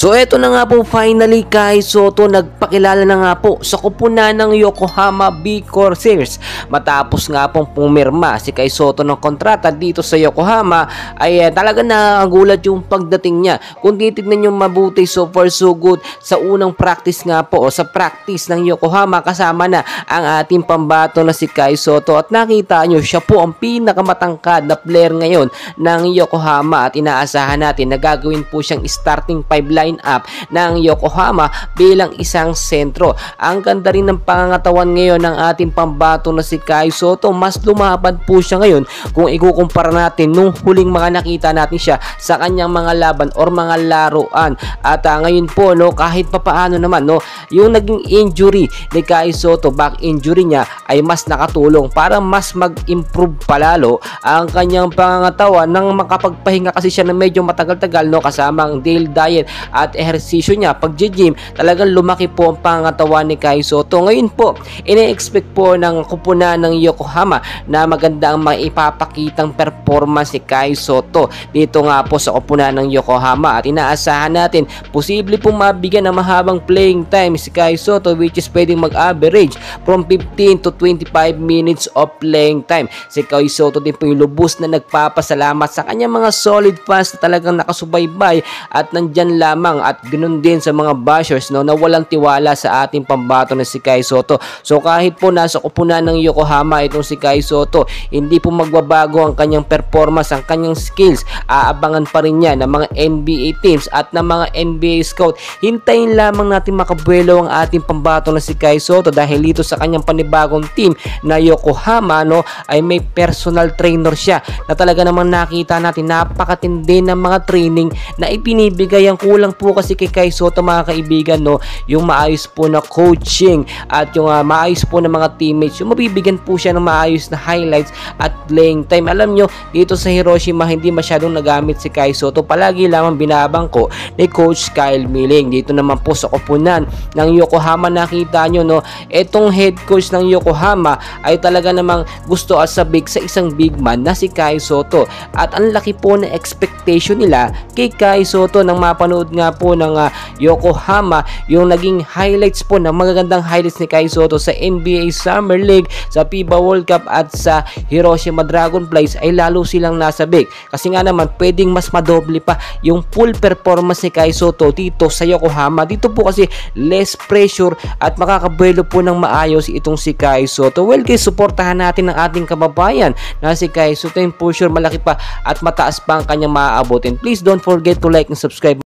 So eto na nga po, finally Kai Sotto nagpakilala na nga po sa kupunan ng Yokohama B Corsairs. Matapos nga pong pumirma si Kai Sotto ng kontrata dito sa Yokohama ay talaga nakagulat yung pagdating niya. Kung titignan nyo mabuti, so far so good sa unang practice nga po o sa practice ng Yokohama, kasama na ang ating pambato na si Kai Sotto at nakita nyo siya po ang pinakamatangkad na player ngayon ng Yokohama at inaasahan natin na gagawin po siyang starting 5 line-up ng Yokohama bilang isang sentro. Ang ganda rin ng pangangatawan ngayon ng ating pambato na si Kai Sotto. Mas lumapad po siya ngayon kung ikukumpara natin nung huling mga nakita natin siya sa kanyang mga laban or mga laruan. At ngayon po, no, kahit papaano naman, no, yung naging injury ni Kai Sotto, back injury niya, ay mas nakatulong para mas mag-improve palalo ang kanyang pangangatawan nang makapagpahinga kasi siya na medyo matagal-tagal, no, kasama ang daily diet at ehersisyo niya. Pag gym, talagang lumaki po ang pangangatawan ni Kai Sotto. Ngayon po, ine-expect po ng kupunan ng Yokohama na maganda ang maipapakitang performance ni Kai Sotto dito nga po sa kupunan ng Yokohama at inaasahan natin posible pong mabigyan ng mahabang playing time si Kai Sotto, which is pwedeng mag-average from 15 to 25 minutes of playing time. Si Kai Sotto din po yung lubos na nagpapasalamat sa kanyang mga solid fans na talagang nakasubaybay at nandyan lamang, at ganoon din sa mga bashers, no, na walang tiwala sa ating pambato na si Kai Sotto. So kahit po nasa kupunan ng Yokohama itong si Kai Sotto, hindi po magbabago ang kanyang performance, ang kanyang skills. Aabangan pa rin niya ng mga NBA teams at ng mga NBA scout. Hintayin lamang natin makabuelo ang ating pambato na si Kai Sotto dahil dito sa kanyang panibagong team na Yokohama, no, ay may personal trainer siya na talaga namang nakita natin napakatindi ng mga training na ipinibigay. Ang kulang po kasi kay Kai Sotto, mga kaibigan, no, yung maayos po na coaching at yung maayos po na mga teammates, yung mabibigyan po siya ng maayos na highlights at playing time. Alam nyo, dito sa Hiroshima hindi masyadong nagamit si Kai Sotto, palagi lamang binabangko ni Coach Kyle Milling. Dito naman po sa kupunan ng Yokohama, nakita nyo, no, etong head coach ng Yokohama ay talaga namang gusto at sabik sa isang big man na si Kai Sotto, at ang laki po na expectation nila kay Kai Sotto. Nang mapanood nga po ng Yokohama yung naging highlights po ng magagandang highlights ni Kai Sotto sa NBA Summer League, sa FIBA World Cup at sa Hiroshima Dragonflies, ay lalo silang nasabik kasi nga naman pwedeng mas madoble pa yung full performance ni Kai Sotto dito sa Yokohama. Dito po kasi less pressure at makakabuelo po ng maayos itong si Kai Sotto. Well guys, suportahan natin ang ating kababayan na si Kai Sotto, and for sure malaki pa at mataas pa ang kanyang maaabotin. Please don't forget to like and subscribe.